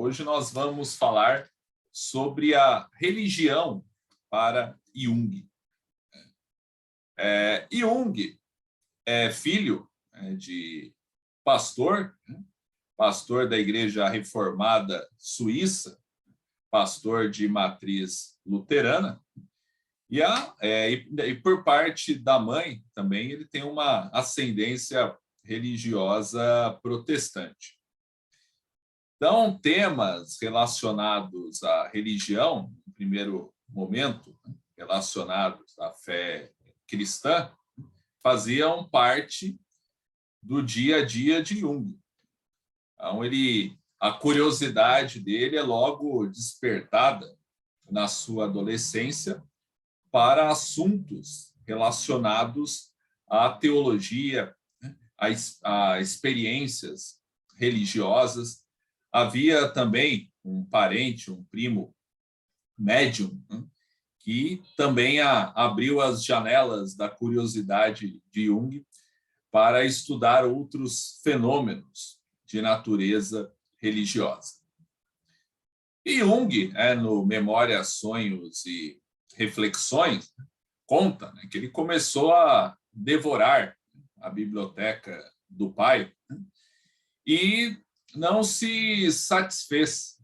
Hoje nós vamos falar sobre a religião para Jung. Jung é filho de pastor, pastor da Igreja Reformada Suíça, pastor de matriz luterana, e por parte da mãe também ele tem uma ascendência religiosa protestante. Então, temas relacionados à religião, no primeiro momento, relacionados à fé cristã, faziam parte do dia a dia de Jung. Então, a curiosidade dele é logo despertada na sua adolescência para assuntos relacionados à teologia, a experiências religiosas. Havia também um parente, um primo médium, que também abriu as janelas da curiosidade de Jung para estudar outros fenômenos de natureza religiosa. E Jung, no Memórias, Sonhos e Reflexões, conta que ele começou a devorar a biblioteca do pai e não se satisfez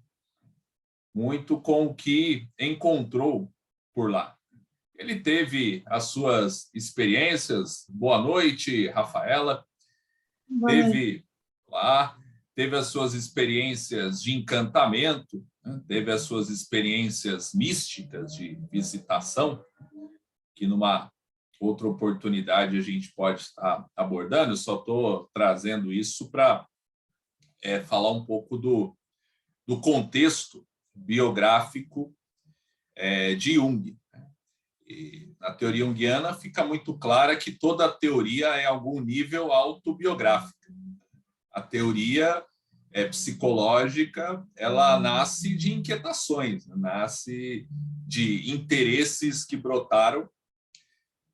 muito com o que encontrou por lá. Ele teve as suas experiências. Boa noite, Rafaela. Teve as suas experiências de encantamento, teve as suas experiências místicas de visitação, que numa outra oportunidade a gente pode estar abordando. Eu só estou trazendo isso para falar um pouco do contexto biográfico de Jung. E na teoria junguiana fica muito clara que toda teoria é, em algum nível, autobiográfica. A teoria psicológica, ela nasce de inquietações, nasce de interesses que brotaram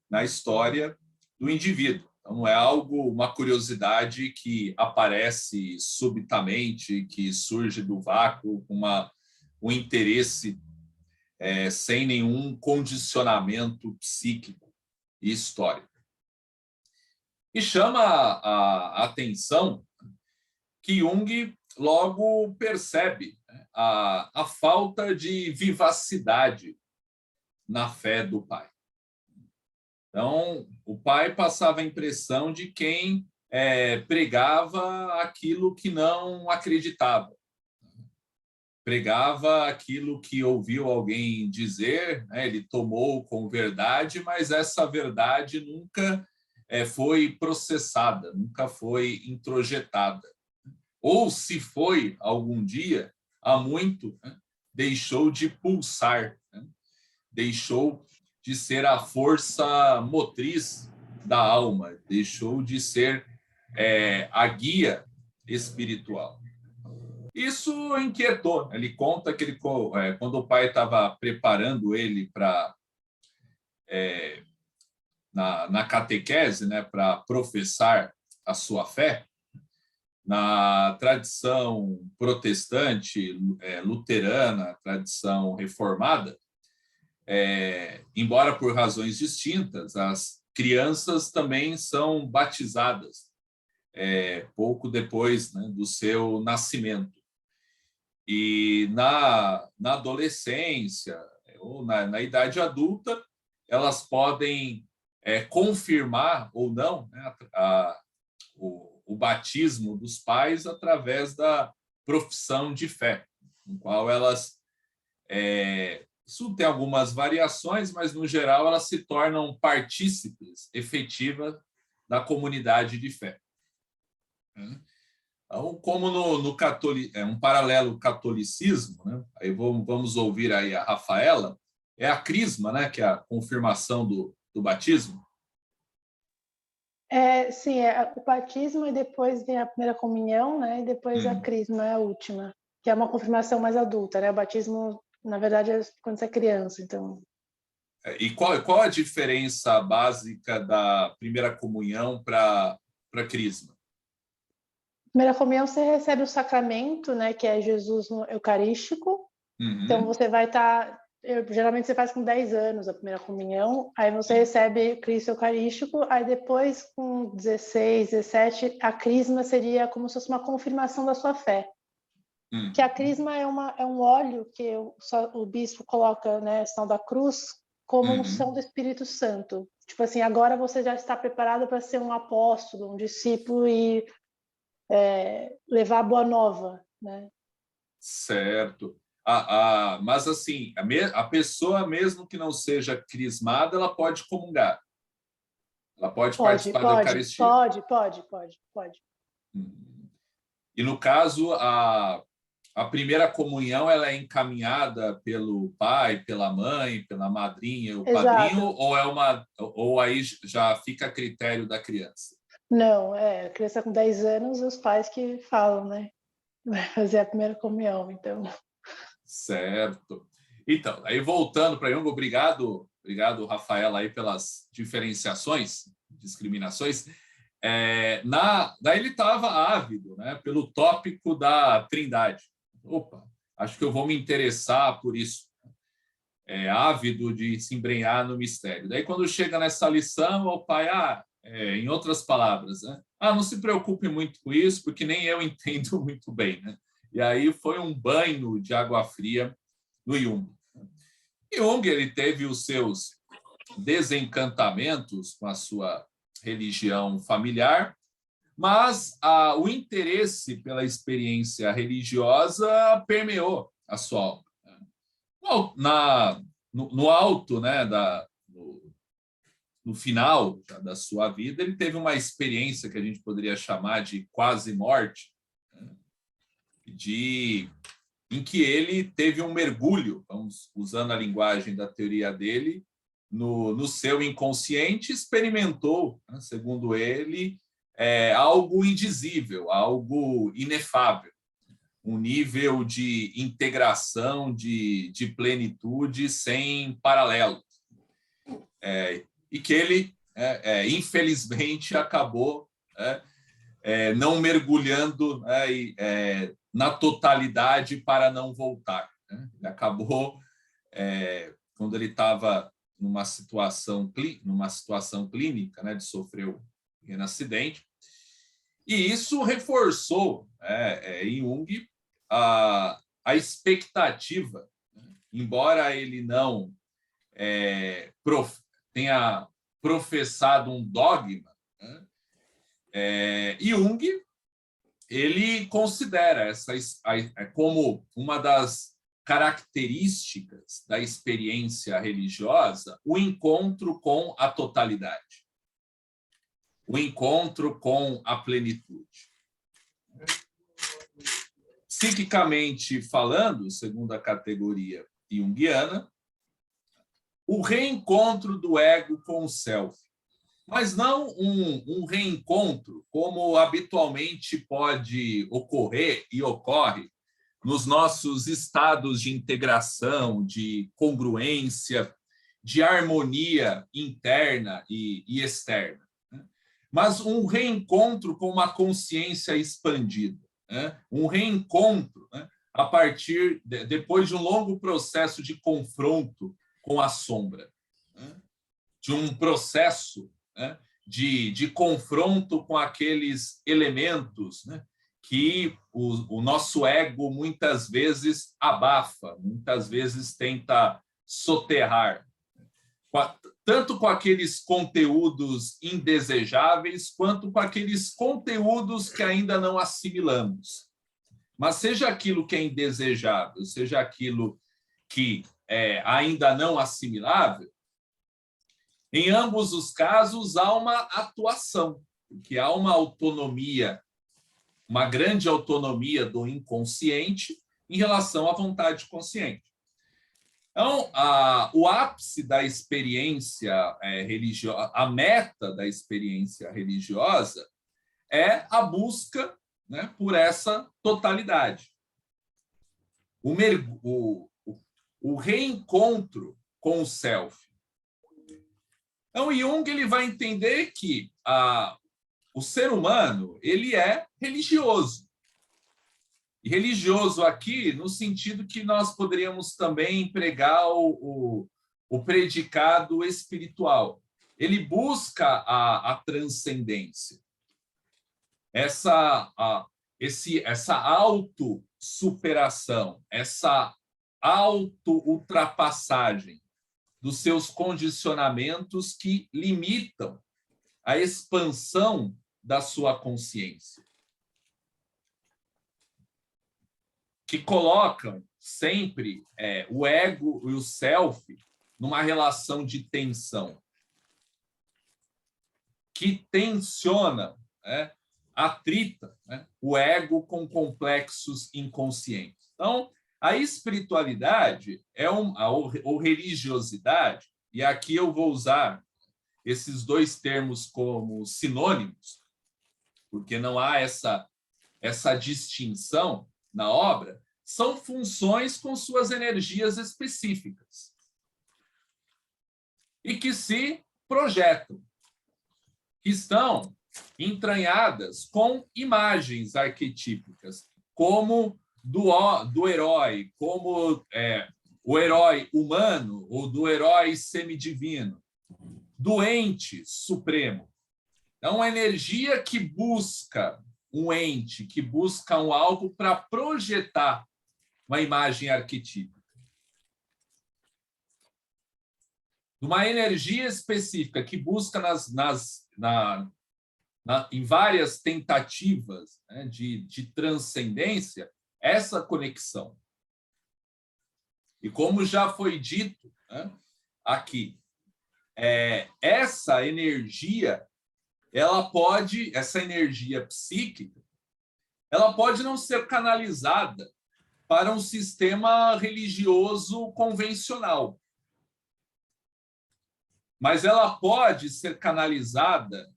na história do indivíduo. Então, não é uma curiosidade que aparece subitamente, que surge do vácuo, com um interesse sem nenhum condicionamento psíquico e histórico. E chama a atenção que Jung logo percebe a falta de vivacidade na fé do pai. Então, o pai passava a impressão de quem pregava aquilo que não acreditava. Pregava aquilo que ouviu alguém dizer, ele tomou como verdade, mas essa verdade nunca foi processada, nunca foi introjetada. Ou, se foi algum dia, há muito, deixou de pulsar, deixou de ser a força motriz da alma, deixou de ser a guia espiritual. Isso inquietou. Ele conta que quando o pai estava preparando ele para na catequese, para professar a sua fé, na tradição protestante, luterana, tradição reformada, embora por razões distintas, as crianças também são batizadas pouco depois do seu nascimento. E na adolescência ou na idade adulta, elas podem confirmar ou não o batismo dos pais através da profissão de fé, no qual elas... isso tem algumas variações, mas, no geral, elas se tornam partícipes efetivas da comunidade de fé. Então, como um paralelo catolicismo, aí vamos ouvir aí a Rafaela, é a crisma, que é a confirmação do batismo. Sim, o batismo e depois vem a primeira comunhão, e depois a crisma é a última, que é uma confirmação mais adulta, O batismo, na verdade, é quando você é criança, então... E qual a diferença básica da primeira comunhão para a crisma? Primeira comunhão, você recebe o sacramento, né, que é Jesus no eucarístico. Então, você vai estar... geralmente, você faz com 10 anos a primeira comunhão, aí você recebe Cristo eucarístico, aí depois, com 16, 17, a crisma seria como se fosse uma confirmação da sua fé. Que a crisma é um óleo que o bispo coloca, né, sinal da cruz, como unção do Espírito Santo. Tipo assim, agora você já está preparado para ser um apóstolo, um discípulo e levar a boa nova, né? Certo. Mas, assim, a pessoa, mesmo que não seja crismada, ela pode comungar. Ela pode participar da Eucaristia. Pode. E, no caso, a primeira comunhão ela é encaminhada pelo pai, pela mãe, pela madrinha, o padrinho, ou aí já fica a critério da criança? Não, a criança com 10 anos, os pais que falam, né? Vai fazer a primeira comunhão, então. Certo. Então, aí voltando para Jung, obrigado, Rafaela, aí pelas diferenciações, discriminações. Daí ele estava ávido, né, pelo tópico da Trindade. Opa, acho que eu vou me interessar por isso. Ávido de se embrenhar no mistério. Daí, quando chega nessa lição, o pai, em outras palavras, né? Não se preocupe muito com isso, porque nem eu entendo muito bem, né? E aí foi um banho de água fria no Jung. Jung, ele teve os seus desencantamentos com a sua religião familiar, mas o interesse pela experiência religiosa permeou a sua obra. No alto, né, no final da sua vida, ele teve uma experiência que a gente poderia chamar de quase morte, né, em que ele teve um mergulho, vamos usando a linguagem da teoria dele, no seu inconsciente, experimentou, né, segundo ele, algo indizível, algo inefável, um nível de integração, de plenitude sem paralelo. E que ele, infelizmente, acabou não mergulhando na totalidade para não voltar. Né? Ele acabou, quando ele estava numa situação clínica, né, de sofrer um pequeno acidente, e isso reforçou em Jung a expectativa, né? Embora ele não tenha professado um dogma, né? Jung ele considera essa como uma das características da experiência religiosa o encontro com a totalidade, o encontro com a plenitude. Psiquicamente falando, segundo a categoria junguiana, o reencontro do ego com o self, mas não um reencontro como habitualmente pode ocorrer e ocorre nos nossos estados de integração, de congruência, de harmonia interna e externa, né? Mas um reencontro com uma consciência expandida, né? Um reencontro, né, a partir depois de um longo processo de confronto com a sombra, né? De um processo, né, de confronto com aqueles elementos, né, que o nosso ego muitas vezes abafa, muitas vezes tenta soterrar, tanto com aqueles conteúdos indesejáveis, quanto com aqueles conteúdos que ainda não assimilamos. Mas seja aquilo que é indesejável, seja aquilo que é ainda não assimilável, em ambos os casos há uma atuação, porque há uma autonomia, uma grande autonomia do inconsciente em relação à vontade consciente. Então, o ápice da experiência religiosa, a meta da experiência religiosa é a busca, né, por essa totalidade. O reencontro com o self. Então, Jung ele vai entender que o ser humano, ele é religioso. E religioso aqui no sentido que nós poderíamos também empregar o predicado espiritual. Ele busca a transcendência. Essa autossuperação, essa auto-ultrapassagem dos seus condicionamentos que limitam a expansão da sua consciência, que colocam sempre o ego e o self numa relação de tensão, que tensiona, atrita, o ego com complexos inconscientes. Então, a espiritualidade ou religiosidade, e aqui eu vou usar esses dois termos como sinônimos, porque não há essa distinção na obra, são funções com suas energias específicas e que se projetam, que estão entranhadas com imagens arquetípicas, como do herói, como o herói humano ou do herói semidivino, do ente supremo. É uma energia que busca um ente, que busca um algo para projetar uma imagem arquetípica. Uma energia específica que busca em várias tentativas de transcendência essa conexão. E como já foi dito aqui, essa energia, essa energia psíquica, ela pode não ser canalizada para um sistema religioso convencional, mas ela pode ser canalizada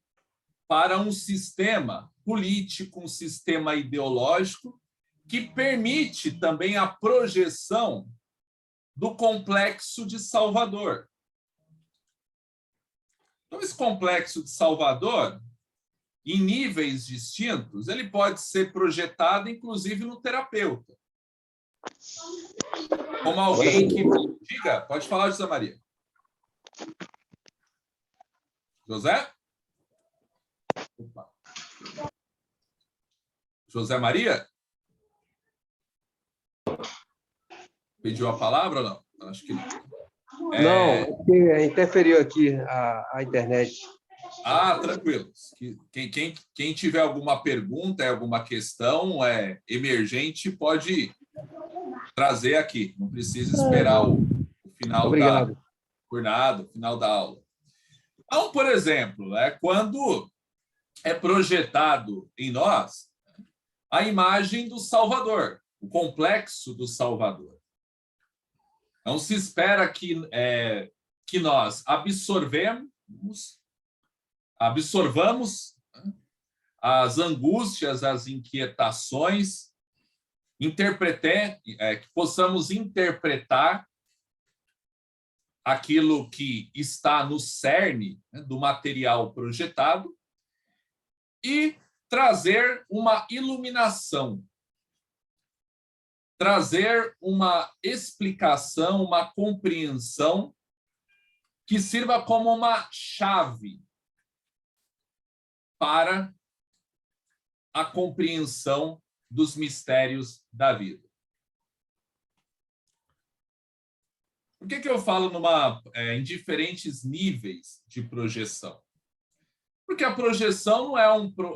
para um sistema político, um sistema ideológico, que permite também a projeção do complexo de Salvador. Então, esse complexo de Salvador, em níveis distintos, ele pode ser projetado, inclusive, no terapeuta. Como alguém que... Diga, pode falar, José Maria. José? Opa. José Maria? Pediu a palavra ou não? Acho que não. Não, interferiu aqui a internet. Tranquilo. Quem tiver alguma pergunta, alguma questão emergente, pode trazer aqui. Não precisa esperar o final final da aula. Então, por exemplo, quando é projetado em nós a imagem do Salvador, o complexo do Salvador. Então, se espera que nós absorvamos as angústias, as inquietações, que possamos interpretar aquilo que está no cerne do material projetado e trazer uma iluminação, trazer uma explicação, uma compreensão que sirva como uma chave para a compreensão dos mistérios da vida. Por que eu falo em diferentes níveis de projeção? Porque a projeção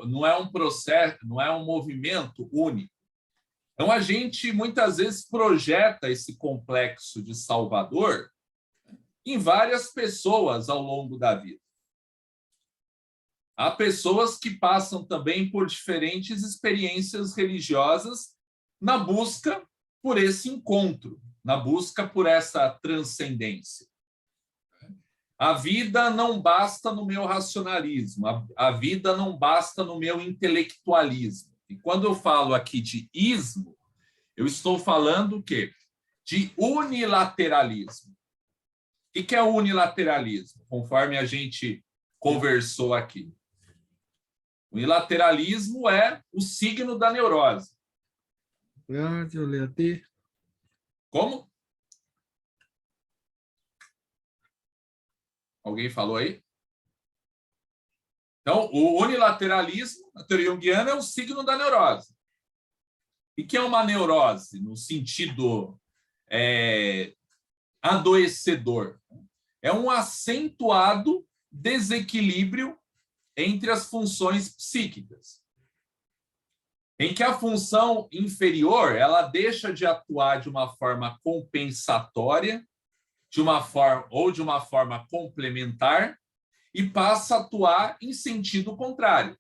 não é um processo, não é um movimento único. Então, a gente muitas vezes projeta esse complexo de Salvador em várias pessoas ao longo da vida. Há pessoas que passam também por diferentes experiências religiosas na busca por esse encontro, na busca por essa transcendência. A vida não basta no meu racionalismo, a vida não basta no meu intelectualismo. E quando eu falo aqui de ismo, eu estou falando o quê? De unilateralismo. O que é o unilateralismo? Conforme a gente conversou aqui. Unilateralismo é o signo da neurose. Como? Alguém falou aí? Então, o unilateralismo, na teoria junguiana, é o signo da neurose. E que é uma neurose no sentido adoecedor? É um acentuado desequilíbrio entre as funções psíquicas, em que a função inferior ela deixa de atuar de uma forma compensatória, de uma forma complementar, e passa a atuar em sentido contrário.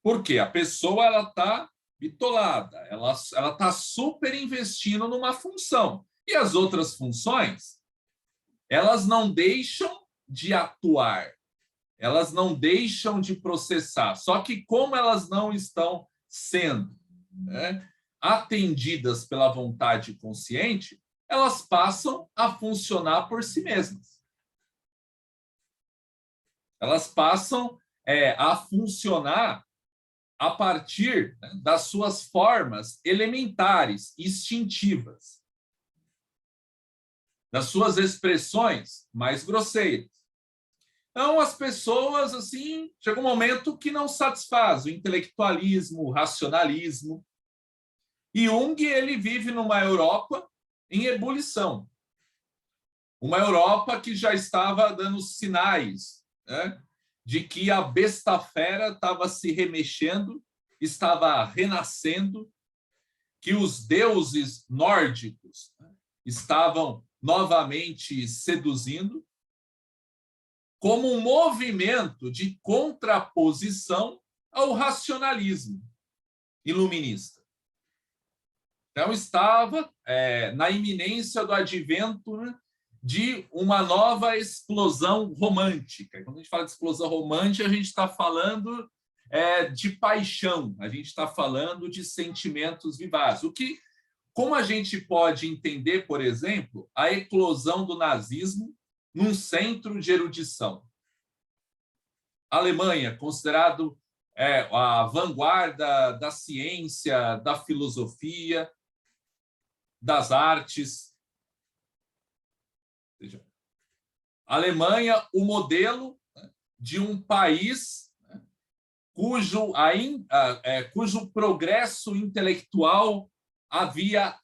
Por quê? A pessoa ela está bitolada, ela está super investindo numa função. E as outras funções, elas não deixam de atuar, elas não deixam de processar. Só que como elas não estão sendo atendidas pela vontade consciente, elas passam a funcionar por si mesmas. Elas passam a funcionar a partir das suas formas elementares, instintivas, das suas expressões mais grosseiras. Então, as pessoas, assim, chega um momento que não satisfaz o intelectualismo, o racionalismo. E Jung, ele vive numa Europa em ebulição. Uma Europa que já estava dando sinais, de que a besta-fera estava se remexendo, estava renascendo, que os deuses nórdicos estavam novamente seduzindo, como um movimento de contraposição ao racionalismo iluminista. Então, estava na iminência do advento de uma nova explosão romântica. Quando a gente fala de explosão romântica, a gente está falando de paixão, a gente está falando de sentimentos vivazes. Como a gente pode entender, por exemplo, a eclosão do nazismo num centro de erudição? A Alemanha, considerado a vanguarda da ciência, da filosofia, das artes. A Alemanha, o modelo de um país cujo progresso intelectual havia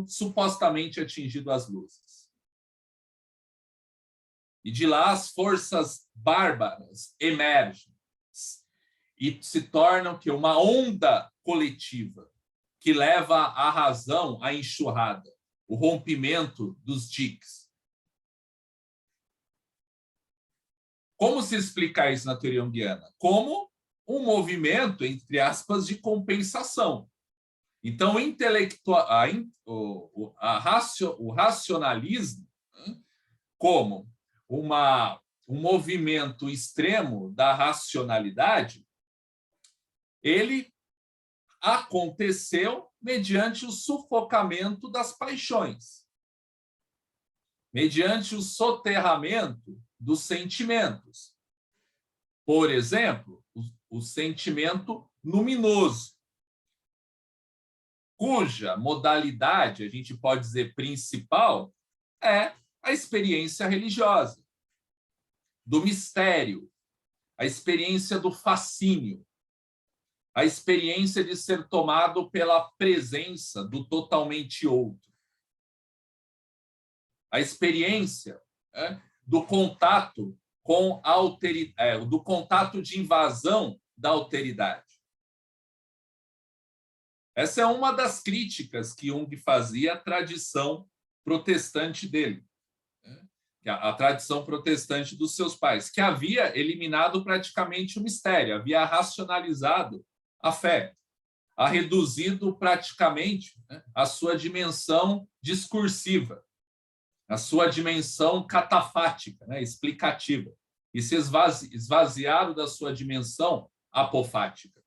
supostamente atingido as luzes. E de lá as forças bárbaras emergem e se tornam uma onda coletiva que leva a razão à enxurrada, o rompimento dos diques. Como se explica isso na teoria junguiana? Como um movimento, entre aspas, de compensação. Então, o racionalismo, como um movimento extremo da racionalidade, ele aconteceu mediante o sufocamento das paixões, mediante o soterramento dos sentimentos. Por exemplo, o sentimento luminoso, cuja modalidade, a gente pode dizer principal, é a experiência religiosa, do mistério, a experiência do fascínio, a experiência de ser tomado pela presença do totalmente outro, a experiência do contato com a alteridade, do contato de invasão da alteridade. Essa é uma das críticas que Jung fazia à tradição protestante dele, a tradição protestante dos seus pais, que havia eliminado praticamente o mistério, havia racionalizado a fé, a reduzido praticamente a sua dimensão discursiva, a sua dimensão catafática, explicativa, e se esvaziaram da sua dimensão apofática.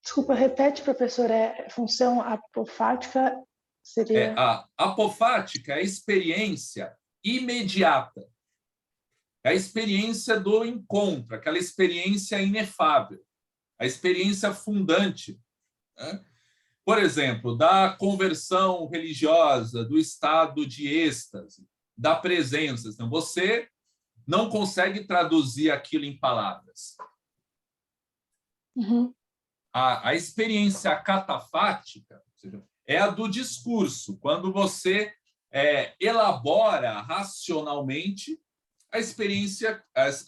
Desculpa, repete, professor, função apofática seria... A apofática é a experiência imediata É a experiência do encontro, aquela experiência inefável, a experiência fundante, né? Por exemplo, da conversão religiosa, do estado de êxtase, da presença. Então, você não consegue traduzir aquilo em palavras. Uhum. A experiência catafática, ou seja, é a do discurso, quando você elabora racionalmente a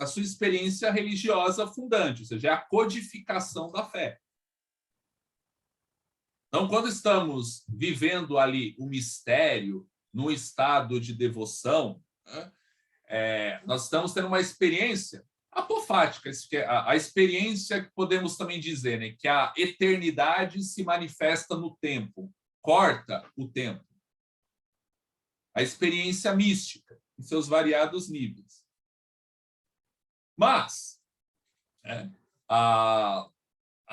sua experiência religiosa fundante, ou seja, é a codificação da fé. Então, quando estamos vivendo ali o mistério, num estado de devoção, né, nós estamos tendo uma experiência apofática, a experiência que podemos também dizer, né, que a eternidade se manifesta no tempo, corta o tempo. A experiência mística, em seus variados níveis. Mas a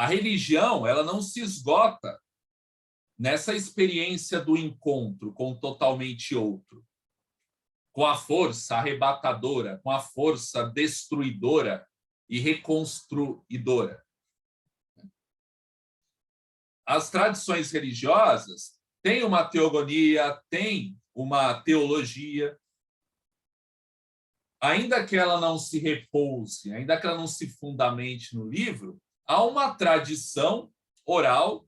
religião, ela não se esgota nessa experiência do encontro com o totalmente outro, com a força arrebatadora, com a força destruidora e reconstruidora. As tradições religiosas têm uma teogonia, têm uma teologia, ainda que ela não se repouse, ainda que ela não se fundamente no livro, há uma tradição oral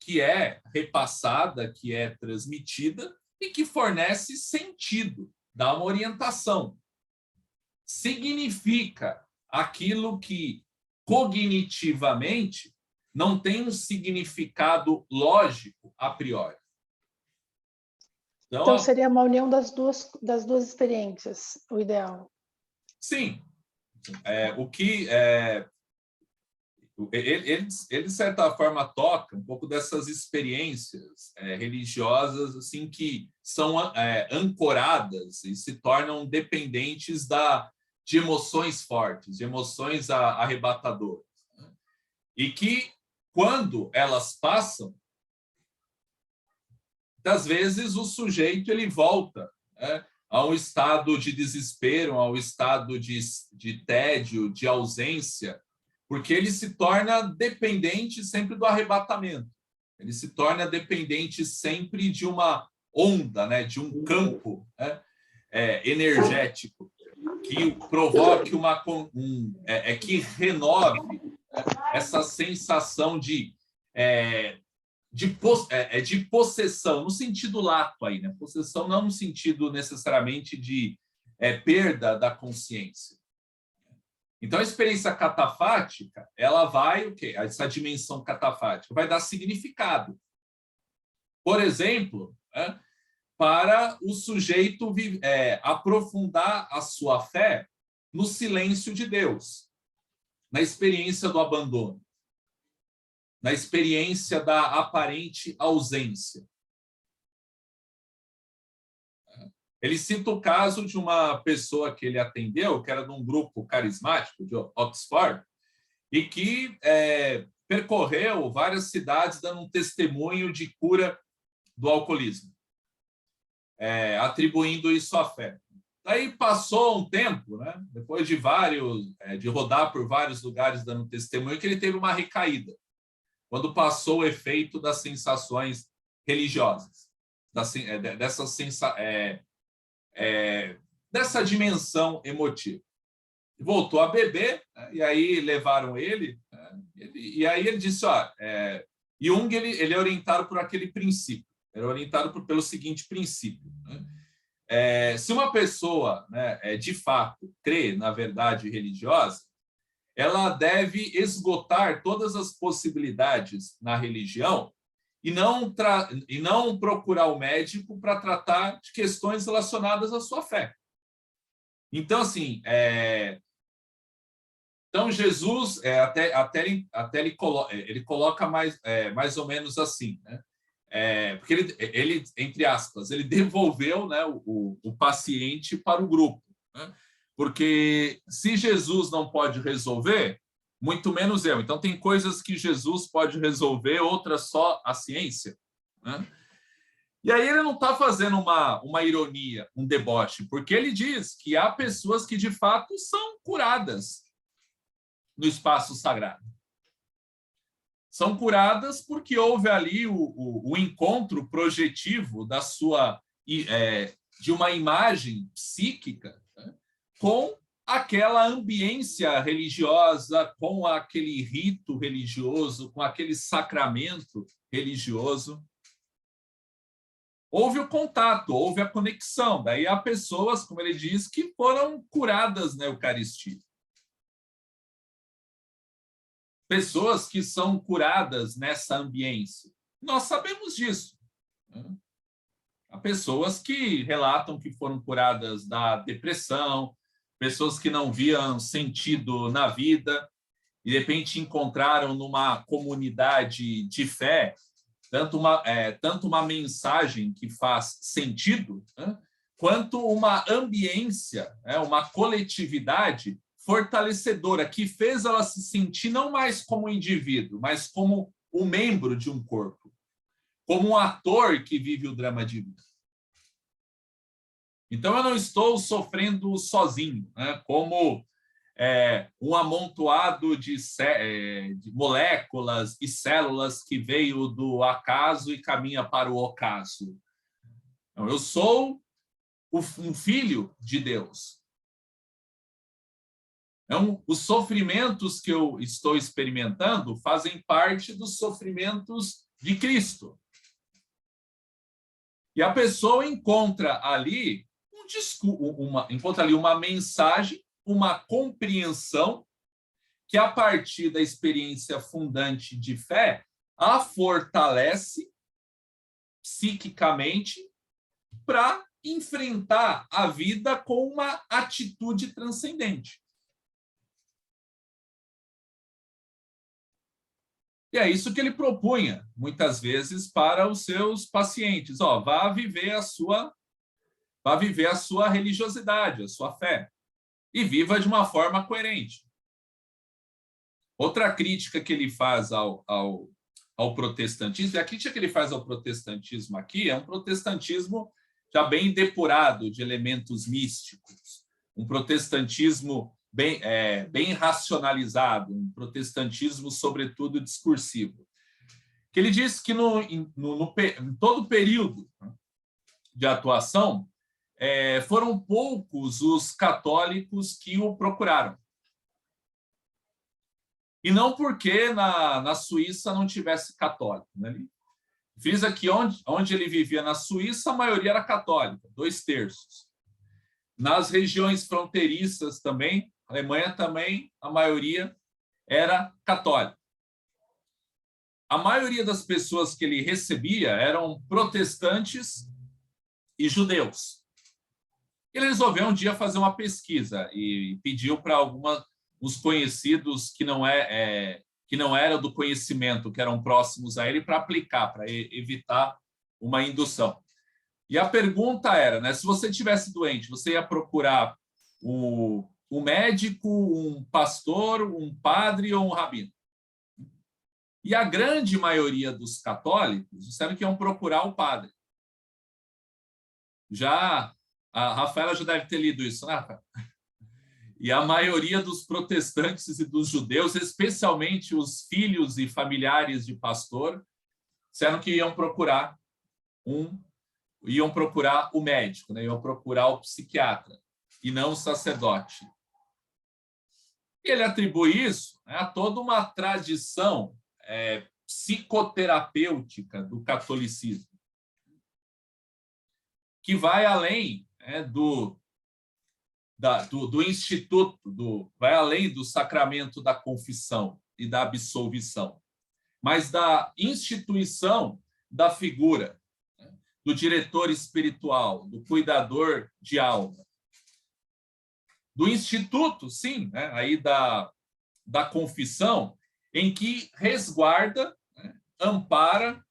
que é repassada, que é transmitida e que fornece sentido, dá uma orientação. Significa aquilo que cognitivamente não tem um significado lógico a priori. Então seria uma união das duas experiências, o ideal. Sim. Ele, de certa forma, toca um pouco dessas experiências religiosas assim, que são ancoradas e se tornam dependentes de emoções fortes, de emoções arrebatadoras. Né? E que, quando elas passam, muitas vezes o sujeito ele volta, né, a um estado de desespero, a um estado de tédio, de ausência, porque ele se torna dependente sempre do arrebatamento. Ele se torna dependente sempre de uma onda, né, de um campo, né, energético que provoque que renove essa sensação de possessão, no sentido lato aí, né? Possessão não no sentido necessariamente de perda da consciência. Então, a experiência catafática, ela vai, o quê? Essa dimensão catafática vai dar significado. Por exemplo, para o sujeito aprofundar a sua fé no silêncio de Deus, na experiência do abandono, na experiência da aparente ausência. Ele cita o caso de uma pessoa que ele atendeu, que era de um grupo carismático de Oxford, e que percorreu várias cidades dando um testemunho de cura do alcoolismo, atribuindo isso à fé. Daí passou um tempo, né, depois de rodar por vários lugares dando testemunho, que ele teve uma recaída, quando passou o efeito das sensações religiosas, dessa dimensão emotiva. Voltou a beber, né, e aí levaram ele, e aí ele disse, Jung ele é orientado por aquele princípio, ele é orientado pelo seguinte princípio, né? Se uma pessoa, né, de fato crê na verdade religiosa, ela deve esgotar todas as possibilidades na religião e não procurar o médico para tratar de questões relacionadas à sua fé. Então, assim, então Jesus ele coloca mais ou menos assim, né? Porque ele, entre aspas, ele devolveu, né, o paciente para o grupo, né? Porque se Jesus não pode resolver, muito menos eu. Então, tem coisas que Jesus pode resolver, outras só a ciência, né? E aí ele não está fazendo uma ironia, um deboche, porque ele diz que há pessoas que, de fato, são curadas no espaço sagrado. São curadas porque houve ali o encontro projetivo de uma imagem psíquica, né, com aquela ambiência religiosa, com aquele rito religioso, com aquele sacramento religioso. Houve o contato, houve a conexão. Daí há pessoas, como ele diz, que foram curadas na Eucaristia. Pessoas que são curadas nessa ambiência. Nós sabemos disso. Há pessoas que relatam que foram curadas da depressão, pessoas que não viam sentido na vida e, de repente, encontraram numa comunidade de fé tanto uma mensagem que faz sentido, né, quanto uma ambiência, né, uma coletividade fortalecedora, que fez ela se sentir não mais como um indivíduo, mas como um membro de um corpo, como um ator que vive o drama de vida. Então, eu não estou sofrendo sozinho, né, como um amontoado de moléculas e células que veio do acaso e caminha para o ocaso. Então, eu sou um filho de Deus. Então, os sofrimentos que eu estou experimentando fazem parte dos sofrimentos de Cristo. E a pessoa encontra ali uma mensagem, uma compreensão que, a partir da experiência fundante de fé, a fortalece psiquicamente para enfrentar a vida com uma atitude transcendente. E é isso que ele propunha, muitas vezes, para os seus pacientes. Vá viver a sua religiosidade, a sua fé. E viva de uma forma coerente. Outra crítica que ele faz ao protestantismo, e a crítica que ele faz ao protestantismo aqui é um protestantismo já bem depurado de elementos místicos, um protestantismo bem racionalizado, um protestantismo, sobretudo, discursivo. Que ele diz que em todo o período de atuação, foram poucos os católicos que o procuraram. E não porque na Suíça não tivesse católico. Né? Ele frisa que onde ele vivia na Suíça, a maioria era católica, 2/3. Nas regiões fronteiriças também, Alemanha também, a maioria era católica. A maioria das pessoas que ele recebia eram protestantes e judeus. Ele resolveu um dia fazer uma pesquisa e pediu para os conhecidos que não eram do conhecimento, que eram próximos a ele, para aplicar, para evitar uma indução. E a pergunta era, né, se você estivesse doente, você ia procurar um médico, um pastor, um padre ou um rabino? E a grande maioria dos católicos disseram que iam procurar o padre. A Rafaela já deve ter lido isso, né, Rafaela? E a maioria dos protestantes e dos judeus, especialmente os filhos e familiares de pastor, disseram que iam procurar o médico, né? Iam procurar o psiquiatra, e não o sacerdote. E ele atribui isso, né, a toda uma tradição psicoterapêutica do catolicismo, que vai além do instituto, vai além do sacramento da confissão e da absolvição, mas da instituição da figura, né, do diretor espiritual, do cuidador de alma, do instituto, sim, né, aí da confissão, em que resguarda, né, ampara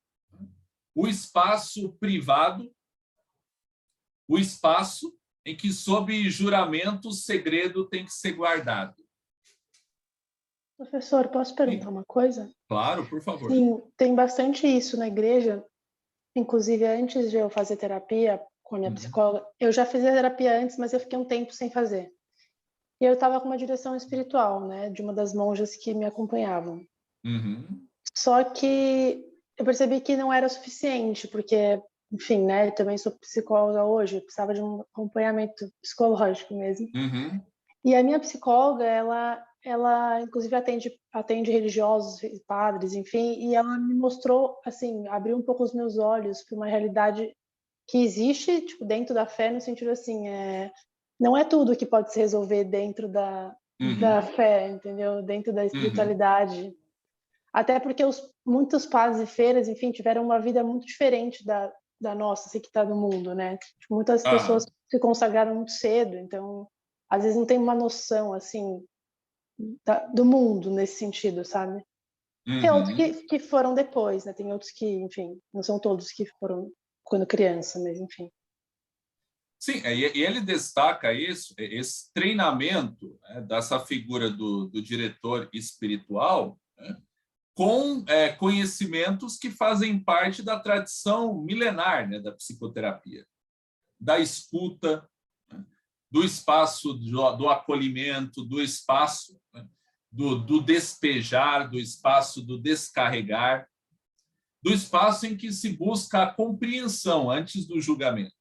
o espaço privado, o espaço em que, sob juramento, o segredo tem que ser guardado. Professor, posso perguntar uma coisa? Claro, por favor. Sim, tem bastante isso na igreja, inclusive antes de eu fazer terapia com a minha psicóloga, eu já fazia terapia antes, mas eu fiquei um tempo sem fazer. E eu estava com uma direção espiritual, né, de uma das monjas que me acompanhavam. Só que eu percebi que não era suficiente, porque, enfim, né, eu também sou psicóloga hoje, eu precisava de um acompanhamento psicológico mesmo. E a minha psicóloga, ela inclusive atende religiosos, padres, enfim, e ela me mostrou, assim, abriu um pouco os meus olhos para uma realidade que existe, tipo, dentro da fé, no sentido assim, não é tudo que pode se resolver dentro da fé, entendeu? Dentro da espiritualidade. Até porque muitos padres e freiras, enfim, tiveram uma vida muito diferente da nossa, assim, que está no mundo, né? Tipo, muitas pessoas se consagraram muito cedo, então, às vezes não tem uma noção, assim, do mundo nesse sentido, sabe? Tem outros que foram depois, né? Tem outros que, enfim, não são todos que foram quando criança, mas enfim. Sim, e ele destaca esse treinamento, né, dessa figura do diretor espiritual, né, com conhecimentos que fazem parte da tradição milenar, né, da psicoterapia, da escuta, né, do espaço do acolhimento, do espaço, né, do despejar, do espaço do descarregar, do espaço em que se busca a compreensão antes do julgamento,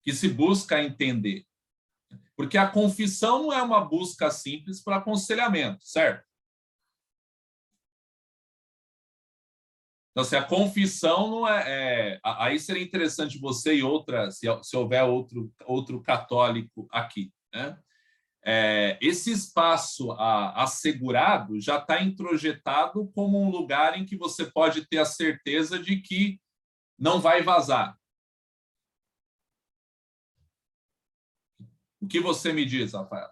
que se busca entender. Porque a confissão não é uma busca simples para aconselhamento, certo? Então, se a confissão não aí seria interessante você e outra, se houver outro católico aqui, né? Esse espaço assegurado já está introjetado como um lugar em que você pode ter a certeza de que não vai vazar. O que você me diz, Rafael?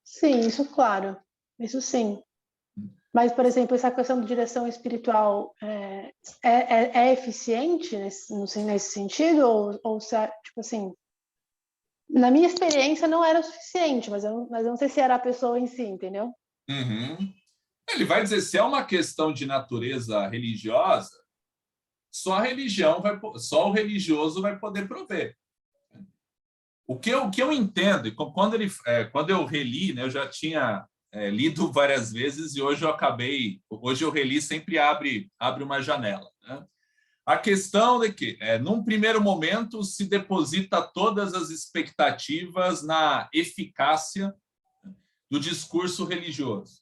Sim, isso claro. Isso sim. Mas, por exemplo, essa questão de direção espiritual é eficiente nesse sentido? Ou tipo assim, na minha experiência não era o suficiente, mas eu não sei se era a pessoa em si, entendeu? Ele vai dizer, se é uma questão de natureza religiosa, só o religioso vai poder prover. O que eu entendo, e quando eu reli, né, eu já tinha lido várias vezes e hoje eu reli, sempre abre uma janela, né? A questão é que, num primeiro momento, se deposita todas as expectativas na eficácia do discurso religioso.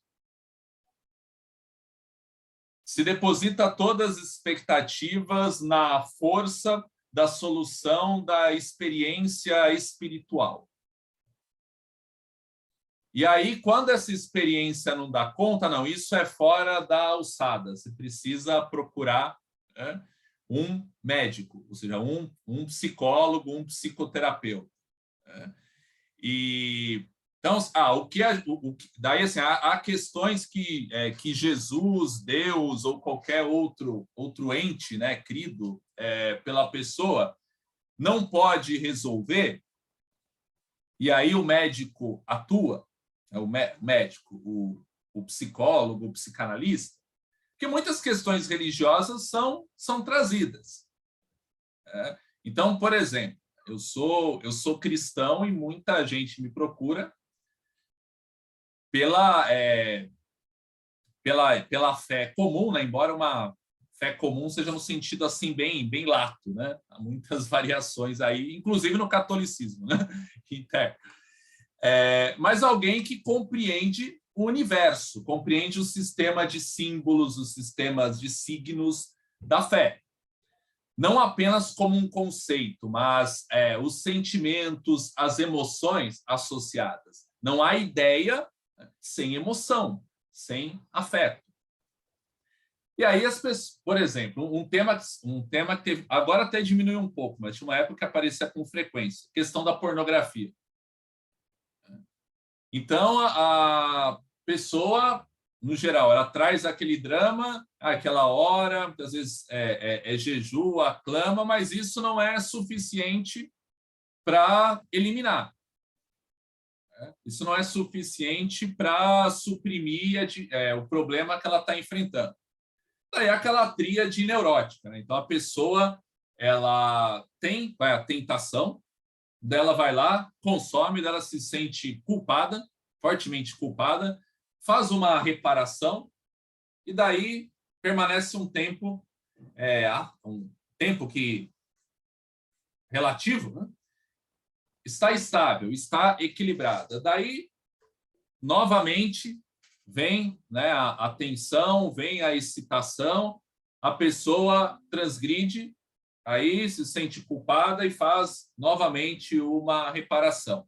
Se deposita todas as expectativas na força da solução da experiência espiritual. E aí, quando essa experiência não dá conta, não, isso é fora da alçada. Você precisa procurar, né, um médico, ou seja, um psicólogo, um psicoterapeuta. Né? E então, daí assim, há questões que Jesus, Deus ou qualquer outro ente, né, crido pela pessoa, não pode resolver. E aí o médico atua, o médico, o psicólogo, o psicanalista, porque muitas questões religiosas são trazidas. Então, por exemplo, eu sou cristão e muita gente me procura pela fé comum, né? Embora uma fé comum seja no sentido assim bem lato, né? Há muitas variações aí, inclusive no catolicismo, né? Mas alguém que compreende o universo, compreende o sistema de símbolos, os sistemas de signos da fé. Não apenas como um conceito, mas os sentimentos, as emoções associadas. Não há ideia sem emoção, sem afeto. E aí as pessoas, por exemplo, um tema que teve, agora até diminuiu um pouco, mas tinha uma época que aparecia com frequência, questão da pornografia. Então a pessoa, no geral, ela traz aquele drama, aquela hora, às vezes jejum, aclama, mas isso não é suficiente para eliminar. Isso não é suficiente para suprimir o problema que ela está enfrentando. Daí aquela tríade neurótica, né? Então a pessoa ela tem a tentação, dela vai lá, consome, dela se sente culpada, fortemente culpada, faz uma reparação e daí permanece um tempo que relativo, né? Está estável, está equilibrada. Daí, novamente, vem, né, a tensão, vem a excitação, a pessoa transgride, aí se sente culpada e faz novamente uma reparação.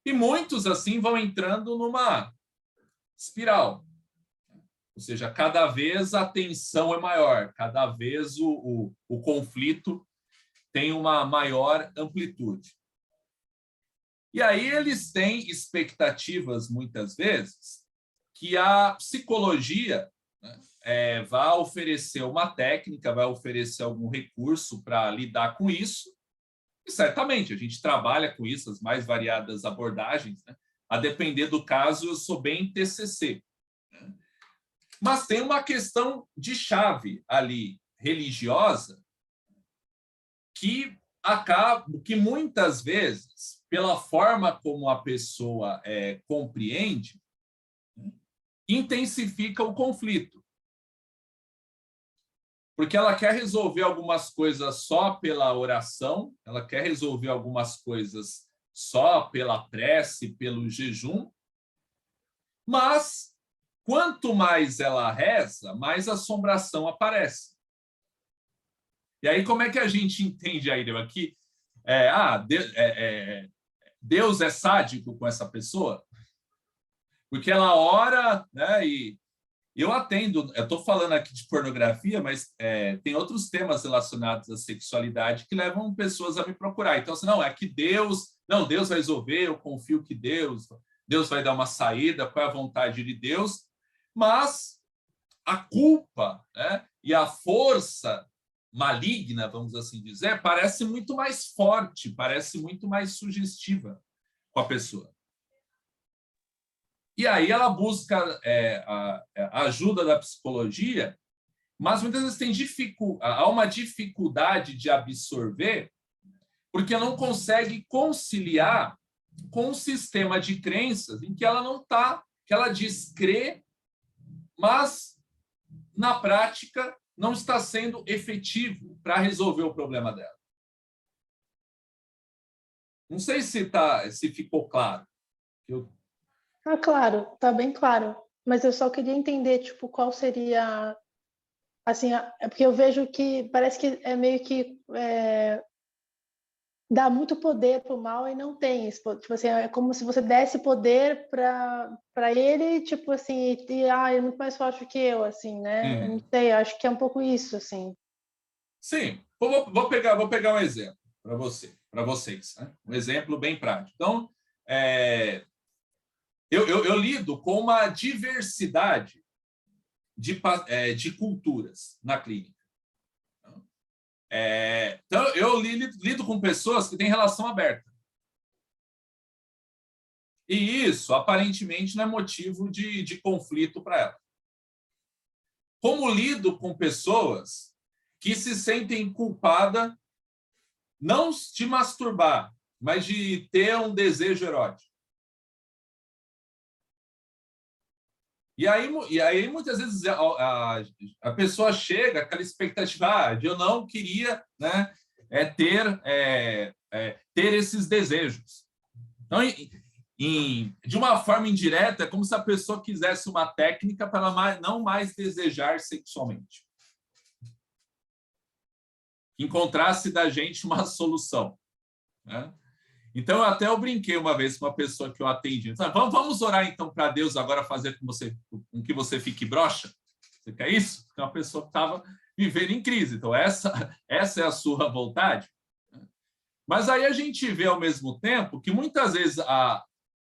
E muitos, assim, vão entrando numa espiral. Ou seja, cada vez a tensão é maior, cada vez o conflito tem uma maior amplitude. E aí eles têm expectativas, muitas vezes, que a psicologia, né, vai oferecer uma técnica, vai oferecer algum recurso para lidar com isso. E certamente a gente trabalha com isso, as mais variadas abordagens, né? A depender do caso, eu sou bem TCC. Né? Mas tem uma questão de chave ali, religiosa, que muitas vezes, pela forma como a pessoa compreende, intensifica o conflito. Porque ela quer resolver algumas coisas só pela oração, ela quer resolver algumas coisas só pela prece, pelo jejum, mas quanto mais ela reza, mais assombração aparece. E aí, como é que a gente entende aí, aqui? Deus é sádico com essa pessoa? Porque ela ora, né, e eu atendo, eu estou falando aqui de pornografia, mas tem outros temas relacionados à sexualidade que levam pessoas a me procurar. Então, assim, não, é que Deus vai resolver, eu confio que Deus vai dar uma saída, qual é a vontade de Deus, mas a culpa, né, e a força maligna, vamos assim dizer, parece muito mais forte, parece muito mais sugestiva com a pessoa. E aí ela busca a ajuda da psicologia, mas muitas vezes há uma dificuldade de absorver, porque não consegue conciliar com um sistema de crenças em que ela não está, que ela diz crer, mas na prática não está sendo efetivo para resolver o problema dela. Não sei se ficou claro. Claro, tá bem claro. Mas eu só queria entender, tipo, qual seria, assim, é porque eu vejo que parece que é meio que dá muito poder para o mal e não tem isso. Tipo assim, é como se você desse poder para ele, tipo assim, é muito mais forte que eu, assim, né? Eu não sei, acho que é um pouco isso, assim. Sim, vou pegar um exemplo para vocês, né? Um exemplo bem prático. Então, eu lido com uma diversidade de culturas na clínica. Então, eu lido com pessoas que têm relação aberta. E isso, aparentemente, não é motivo de conflito para ela. Como lido com pessoas que se sentem culpadas não de masturbar, mas de ter um desejo erótico. E aí muitas vezes, a pessoa chega com aquela expectativa de eu não queria, né, ter esses desejos. Então, de uma forma indireta, é como se a pessoa quisesse uma técnica para ela não mais desejar sexualmente. Encontrasse da gente uma solução, né? Então, eu brinquei uma vez com uma pessoa que eu atendi. Vamos orar, então, para Deus agora fazer com que você fique broxa? Você quer isso? Porque é uma pessoa que estava vivendo em crise. Então, essa é a sua vontade. Mas aí a gente vê, ao mesmo tempo, que muitas vezes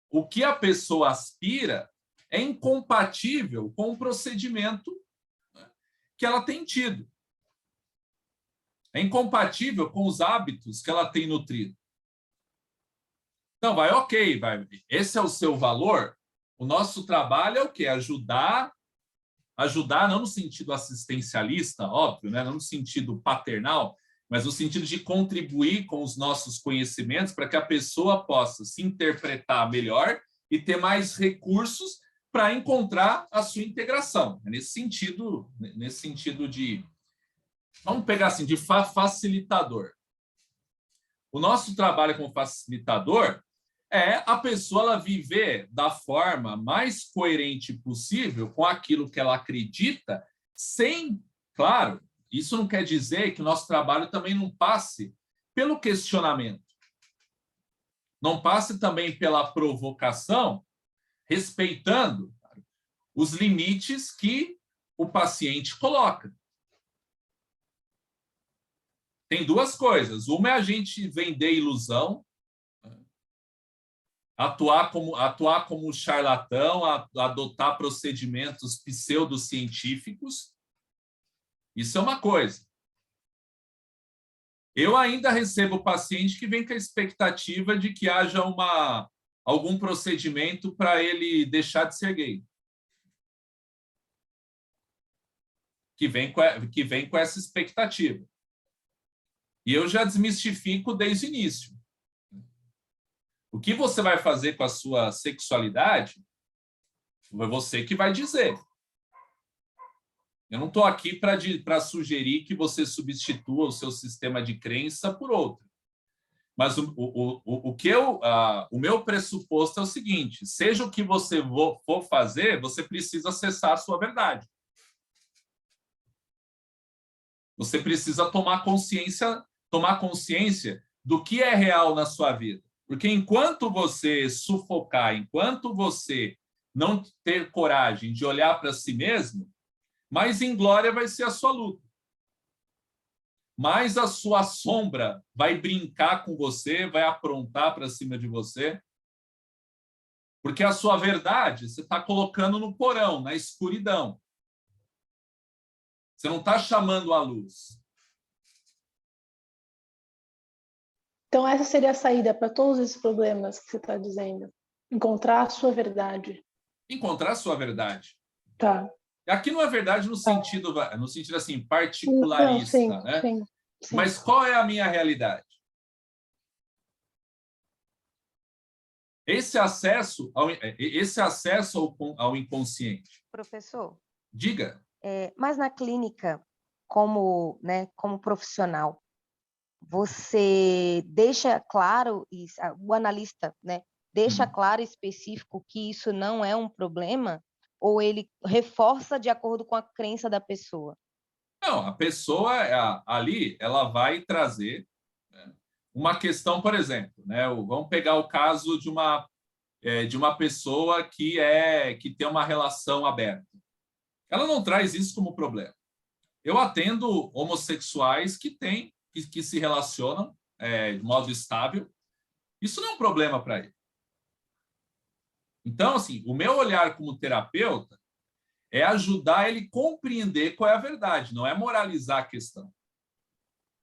o que a pessoa aspira é incompatível com o procedimento, né, que ela tem tido. É incompatível com os hábitos que ela tem nutrido. Então, esse é o seu valor. O nosso trabalho é o quê? Ajudar Ajudar não no sentido assistencialista, óbvio, né? Não no sentido paternal, mas no sentido de contribuir com os nossos conhecimentos para que a pessoa possa se interpretar melhor e ter mais recursos para encontrar a sua integração. Nesse sentido de, vamos pegar assim, de facilitador. O nosso trabalho como facilitador é a pessoa ela viver da forma mais coerente possível com aquilo que ela acredita, sem, claro, isso não quer dizer que o nosso trabalho também não passe pelo questionamento, não passe também pela provocação, respeitando os limites que o paciente coloca. Tem duas coisas. Uma é a gente vender ilusão, atuar como charlatão, adotar procedimentos pseudocientíficos. Isso é uma coisa. Eu ainda recebo paciente que vem com a expectativa de que haja algum procedimento para ele deixar de ser gay. Que vem com essa expectativa. E eu já desmistifico desde o início. O que você vai fazer com a sua sexualidade, é você que vai dizer. Eu não estou aqui para sugerir que você substitua o seu sistema de crença por outro. Mas o meu pressuposto é o seguinte: seja o que você for fazer, você precisa acessar a sua verdade. Você precisa tomar consciência do que é real na sua vida. Porque enquanto você sufocar, enquanto você não ter coragem de olhar para si mesmo, mais inglória vai ser a sua luta. Mais a sua sombra vai brincar com você, vai aprontar para cima de você. Porque a sua verdade você está colocando no porão, na escuridão. Você não está chamando a luz. Então, essa seria a saída para todos esses problemas que você está dizendo. Encontrar a sua verdade. Encontrar a sua verdade. Tá. Aqui não é verdade no sentido assim, particularista, não, sim, né? Sim. Mas qual é a minha realidade? Esse acesso ao inconsciente. Professor. Diga. Mas na clínica, como profissional, você deixa claro, o analista, né, deixa claro e específico que isso não é um problema, ou ele reforça de acordo com a crença da pessoa? Não, a pessoa ali, ela vai trazer, né, uma questão, por exemplo, né, vamos pegar o caso de uma pessoa que tem uma relação aberta. Ela não traz isso como problema. Eu atendo homossexuais que se relacionam de modo estável. Isso não é um problema para ele. Então, assim, o meu olhar como terapeuta é ajudar ele a compreender qual é a verdade, não é moralizar a questão.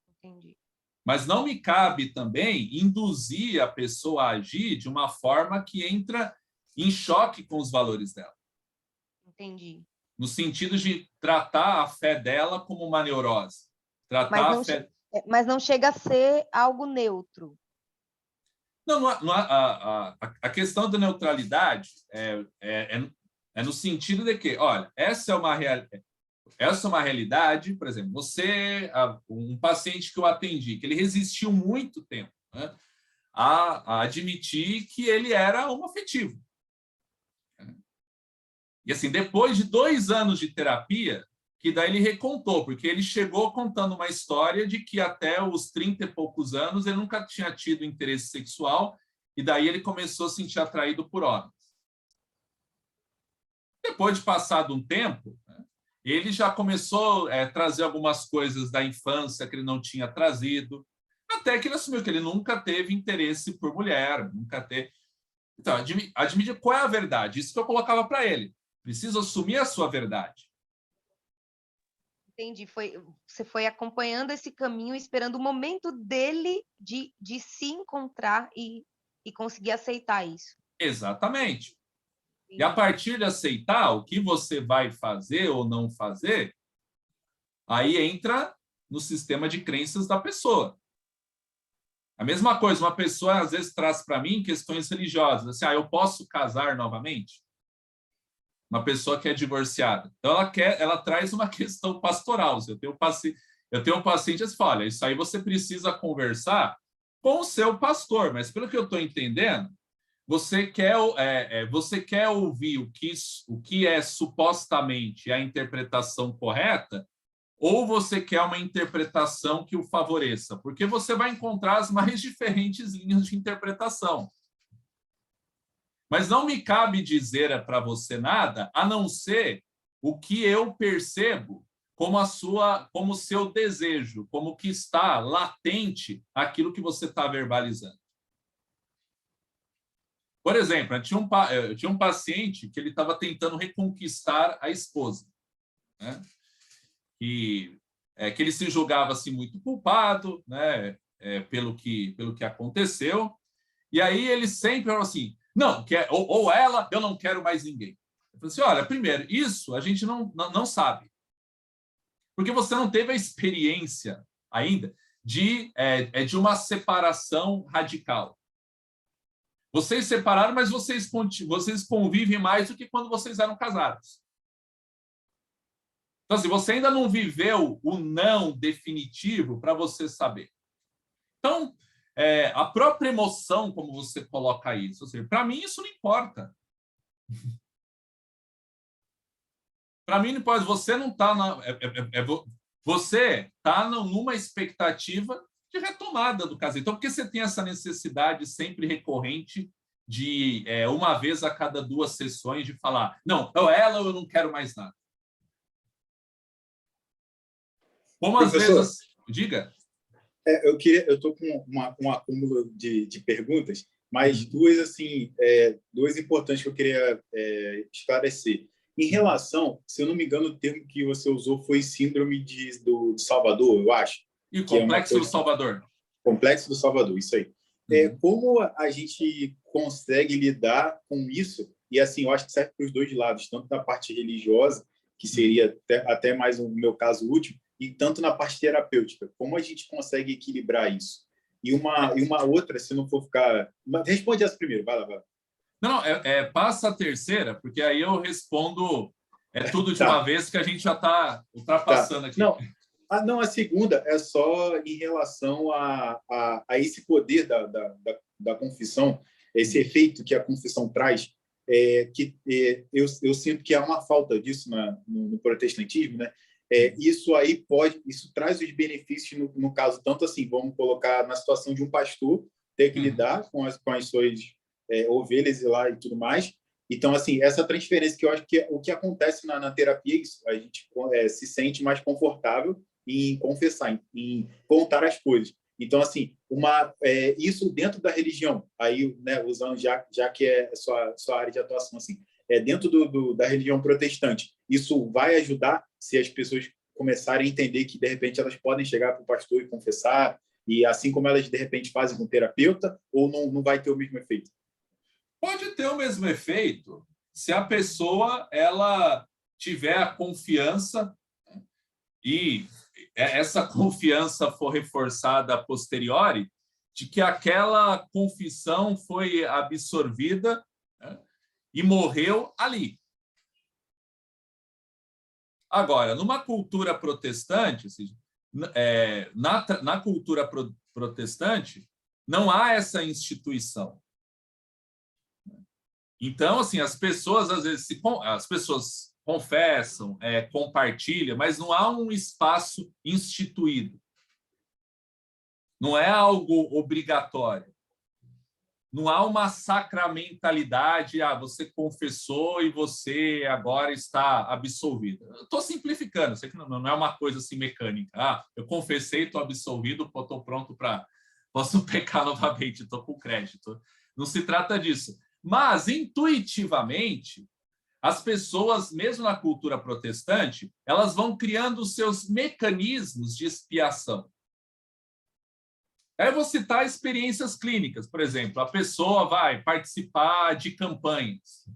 Entendi. Mas não me cabe também induzir a pessoa a agir de uma forma que entra em choque com os valores dela. Entendi. No sentido de tratar a fé dela como uma neurose. Mas não chega a ser algo neutro. Não, a questão da neutralidade é no sentido de que, olha, essa é uma realidade, por exemplo, um paciente que eu atendi, que ele resistiu muito tempo, né, a admitir que ele era homoafetivo. E assim, depois de 2 anos de terapia, que daí ele recontou, porque ele chegou contando uma história de que até os 30 e poucos anos ele nunca tinha tido interesse sexual, e daí ele começou a se sentir atraído por homens. Depois de passado um tempo, né, ele já começou a trazer algumas coisas da infância que ele não tinha trazido, até que ele assumiu que ele nunca teve interesse por mulher, nunca teve. Então, admitir qual é a verdade, isso que eu colocava para ele. Precisa assumir a sua verdade. Entendi. Você foi acompanhando esse caminho, esperando o momento dele de se encontrar e conseguir aceitar isso. Exatamente. E a partir de aceitar o que você vai fazer ou não fazer, aí entra no sistema de crenças da pessoa. A mesma coisa, uma pessoa às vezes traz para mim questões religiosas, assim, eu posso casar novamente? Uma pessoa que é divorciada. Então ela traz uma questão pastoral. Eu tenho um paciente que fala, olha, isso aí você precisa conversar com o seu pastor, mas pelo que eu estou entendendo, você quer ouvir o que é supostamente a interpretação correta, ou você quer uma interpretação que o favoreça? Porque você vai encontrar as mais diferentes linhas de interpretação. Mas não me cabe dizer para você nada, a não ser o que eu percebo como o seu desejo, como que está latente aquilo que você está verbalizando. Por exemplo, eu tinha um paciente que ele estava tentando reconquistar a esposa, né? Que ele se julgava assim, muito culpado, né? Pelo que aconteceu. E aí ele sempre falou assim, não, ou ela, eu não quero mais ninguém. Eu falei assim, olha, primeiro, isso a gente não sabe. Porque você não teve a experiência ainda de uma separação radical. Vocês separaram, mas vocês convivem mais do que quando vocês eram casados. Então, assim, você ainda não viveu o não definitivo para você saber. Então, a própria emoção, como você coloca isso, para mim isso não importa. Para mim não pode. Você não está você está numa expectativa de retomada do casamento. Então, por que você tem essa necessidade sempre recorrente de uma vez a cada 2 sessões de falar, não, eu não quero mais nada? Como às vezes... Diga. Eu estou com um acúmulo de perguntas, mas duas importantes que eu queria esclarecer. Em relação, se eu não me engano, o termo que você usou foi síndrome do Salvador, eu acho. E o complexo do Salvador. Complexo do Salvador, isso aí. Como a gente consegue lidar com isso? E assim, eu acho que serve para os 2 lados, tanto na parte religiosa, que seria até mais o meu caso último, e tanto na parte terapêutica. Como a gente consegue equilibrar isso? E uma outra, se não for ficar... Responde essa primeiro, vai lá. Não, passa a terceira, porque aí eu respondo tudo de uma vez, que a gente já está ultrapassando aqui. Não, a segunda é só em relação a esse poder da confissão, esse efeito que a confissão traz, eu sinto que há uma falta disso no protestantismo, né? Isso traz os benefícios, no caso, tanto assim, vamos colocar na situação de um pastor ter que lidar com as suas ovelhas e tudo mais. Então, assim, essa transferência que eu acho que o que acontece na terapia é isso, a gente se sente mais confortável em confessar, em contar as coisas. Então, assim, isso dentro da religião, aí, né, usando já que é sua área de atuação, assim, dentro da religião protestante, isso vai ajudar se as pessoas começarem a entender que, de repente, elas podem chegar para o pastor e confessar, e assim como elas, de repente, fazem com o terapeuta, ou não vai ter o mesmo efeito? Pode ter o mesmo efeito se a pessoa ela tiver a confiança, né, e essa confiança for reforçada a posteriori, de que aquela confissão foi absorvida, né, e morreu ali. Agora, numa cultura protestante, na cultura protestante, não há essa instituição. Então, assim, as pessoas, às vezes, as pessoas confessam, compartilham, mas não há um espaço instituído. Não é algo obrigatório. Não há uma sacramentalidade, você confessou e você agora está absolvido. Estou simplificando, sei que não é uma coisa assim mecânica. Eu confessei, estou absolvido, estou pronto para... Posso pecar novamente, estou com crédito. Não se trata disso. Mas, intuitivamente, as pessoas, mesmo na cultura protestante, elas vão criando os seus mecanismos de expiação. Aí eu vou citar experiências clínicas, por exemplo, a pessoa vai participar de campanhas.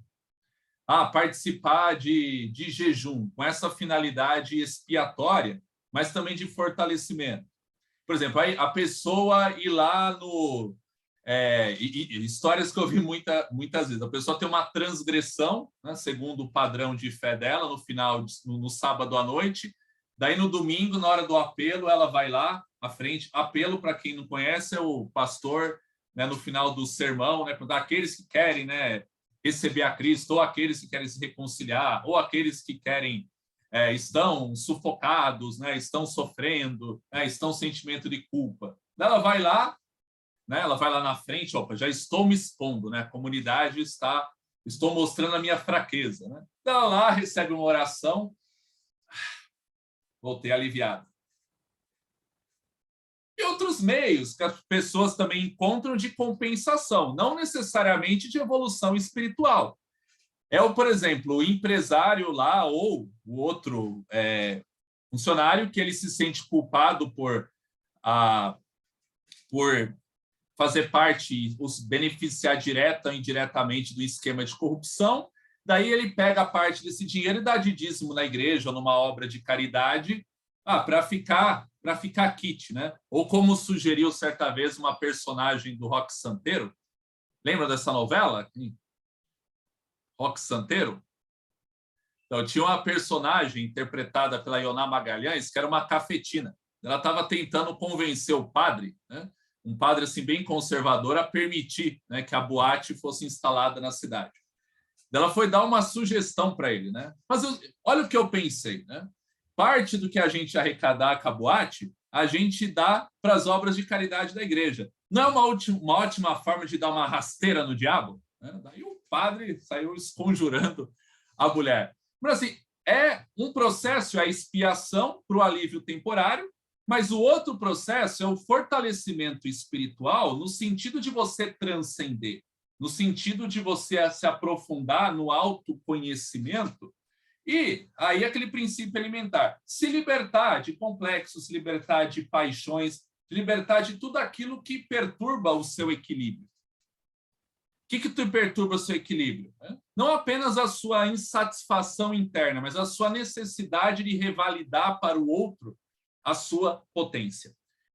participar de jejum, com essa finalidade expiatória, mas também de fortalecimento. Por exemplo, a pessoa ir lá no... histórias que eu vi muitas vezes. A pessoa tem uma transgressão, né, segundo o padrão de fé dela, no sábado à noite. Daí, no domingo, na hora do apelo, ela vai lá à frente. Apelo, para quem não conhece, é o pastor, né, no final do sermão, né, para aqueles que querem, né, receber a Cristo, ou aqueles que querem se reconciliar, ou aqueles que querem... estão sufocados, né, estão sofrendo, né, estão sentimento de culpa. Ela vai lá, né, ela vai lá na frente, opa, já estou me expondo, né, a comunidade estou mostrando a minha fraqueza, né. Ela lá recebe uma oração, voltei aliviado. E outros meios que as pessoas também encontram de compensação, não necessariamente de evolução espiritual. Por exemplo, o empresário lá ou o outro funcionário que ele se sente culpado por fazer parte, os beneficiar direta ou indiretamente do esquema de corrupção. Daí ele pega a parte desse dinheiro e dá de dízimo na igreja ou numa obra de caridade para ficar quite, né? Ou como sugeriu certa vez uma personagem do Roque Santeiro. Lembra dessa novela? Roque Santeiro? Então, tinha uma personagem interpretada pela Ioná Magalhães, que era uma cafetina. Ela estava tentando convencer o padre, né, um padre assim, bem conservador, a permitir, né, que a boate fosse instalada na cidade. Ela foi dar uma sugestão para ele. Né? Mas olha o que eu pensei. Né? Parte do que a gente arrecadar com a boate, a gente dá para as obras de caridade da igreja. Não é uma ótima forma de dar uma rasteira no diabo? Né? Daí o padre saiu esconjurando a mulher. Mas assim, é um processo, a expiação para o alívio temporário, mas o outro processo é o fortalecimento espiritual no sentido de você transcender, no sentido de você se aprofundar no autoconhecimento e aí aquele princípio elementar, se libertar de complexos, se libertar de paixões, se libertar de tudo aquilo que perturba o seu equilíbrio. O que perturba o seu equilíbrio? Não apenas a sua insatisfação interna, mas a sua necessidade de revalidar para o outro a sua potência.